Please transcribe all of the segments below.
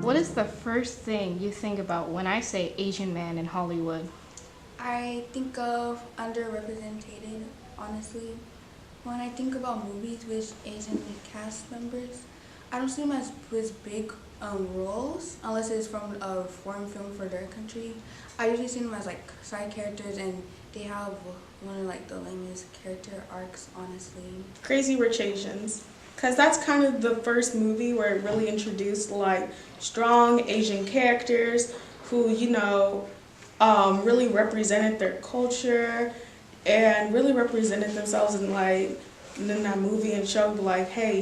What is the first thing you think about when I say Asian man in Hollywood? I think of underrepresented, honestly. When I think about movies with Asian cast members, I don't see them as with big roles unless it's from a foreign film for their country. I usually see them as like side characters, and they have one of like the lamest character arcs, honestly. Crazy Rich Asians, because that's kind of the first movie where it really introduced like strong Asian characters who, really represented their culture and really represented themselves in that movie and showed like, hey,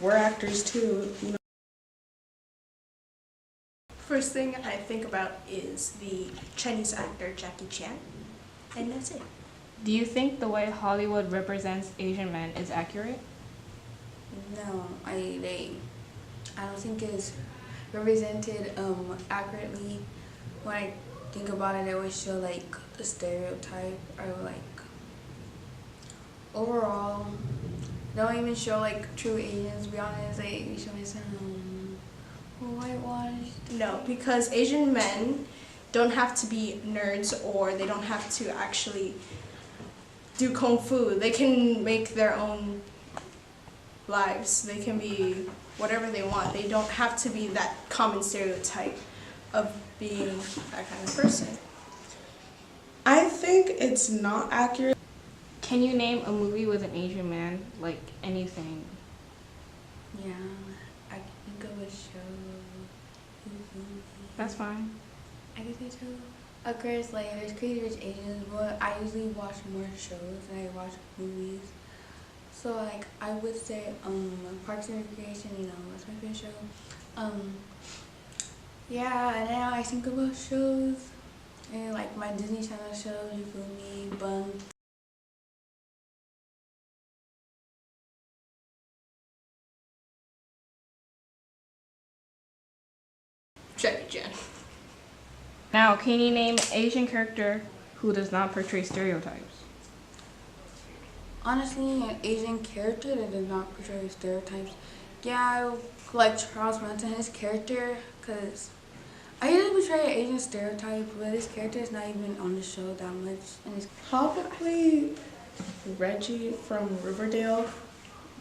we're actors too. First thing I think about is the Chinese actor Jackie Chan, and that's it. Do you think the way Hollywood represents Asian men is accurate? No, I don't think it's represented accurately. When I think about it, they always show like the stereotype, or like overall they don't even show like true Asians, to be honest. They show me some whitewashed. No, because Asian men don't have to be nerds, or they don't have to actually do kung fu. They can make their own lives. They can be whatever they want. They don't have to be that common stereotype of being that kind of person. I think it's not accurate. Can you name a movie with an Asian man? Like anything? Yeah, I can think of a show. That's fine. I can think so. Of course, like there's Crazy Rich Asians, but I usually watch more shows than I watch movies. So like I would say Parks and Recreation, that's my favorite show. Yeah, and now I think about shows and like my Disney Channel shows, you feel me, Bun. Jackie Chan. Now, can you name an Asian character who does not portray stereotypes? Honestly, an Asian character that does not portray stereotypes. Yeah, I like Charles Manson, his character, because I usually portray an Asian stereotype, but his character is not even on the show that much. And it's Probably Reggie from Riverdale,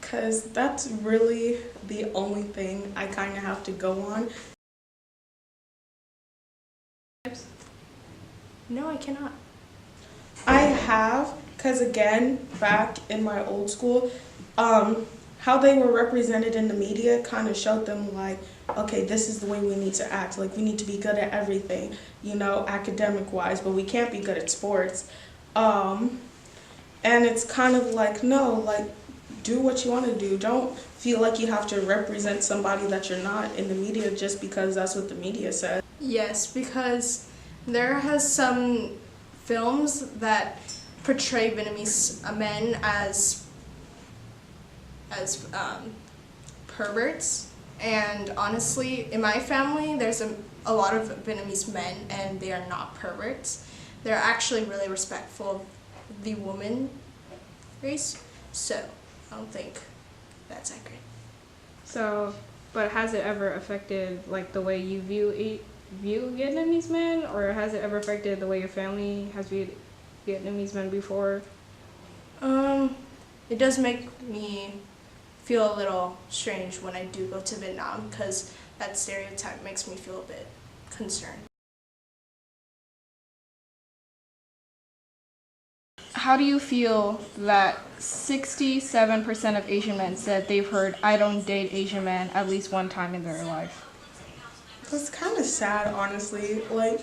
because that's really the only thing I kind of have to go on. No, I cannot. I have, because again, back in my old school, how they were represented in the media kind of showed them like, okay, this is the way we need to act. Like, we need to be good at everything, academic wise, but we can't be good at sports. And it's kind of like, no, like, do what you want to do. Don't feel like you have to represent somebody that you're not in the media just because that's what the media says. Yes, because there has some films that portray Vietnamese men as perverts, and honestly, in my family, there's a lot of Vietnamese men, and they are not perverts. They're actually really respectful of the woman race, so I don't think that's accurate. So, but has it ever affected like the way you view Vietnamese men, or has it ever affected the way your family has viewed Vietnamese men before? It does make me feel a little strange when I do go to Vietnam, because that stereotype makes me feel a bit concerned. How do you feel that 67% of Asian men said they've heard "I don't date Asian men" at least one time in their life? It's kind of sad, honestly, like,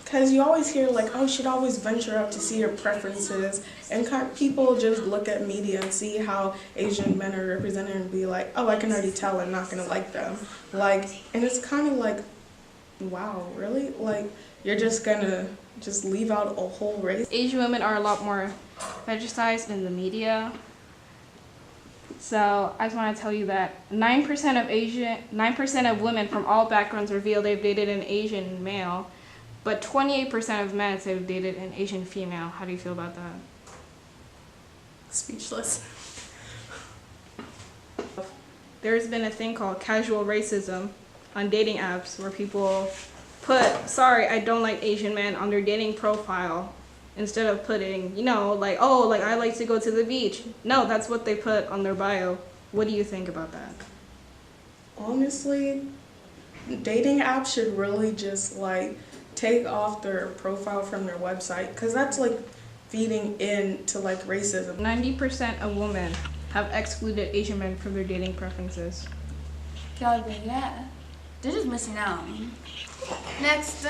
because you always hear, like, oh, you should always venture out to see your preferences, and people just look at media and see how Asian men are represented and be like, oh, I can already tell I'm not going to like them. Like, and it's kind of like, wow, really? Like, you're just going to just leave out a whole race? Asian women are a lot more fetishized in the media. So I just want to tell you that 9% of women from all backgrounds reveal they've dated an Asian male, but 28% of men say they've dated an Asian female. How do you feel about that? Speechless. There's been a thing called casual racism, on dating apps where people put, sorry, I don't like Asian men on their dating profile instead of putting, like, oh, like I like to go to the beach. No, that's what they put on their bio. What do you think about that? Honestly, dating apps should really just like take off their profile from their website because that's like feeding into like racism. 90% of women have excluded Asian men from their dating preferences. Can I believe that? They're just missing out. Next.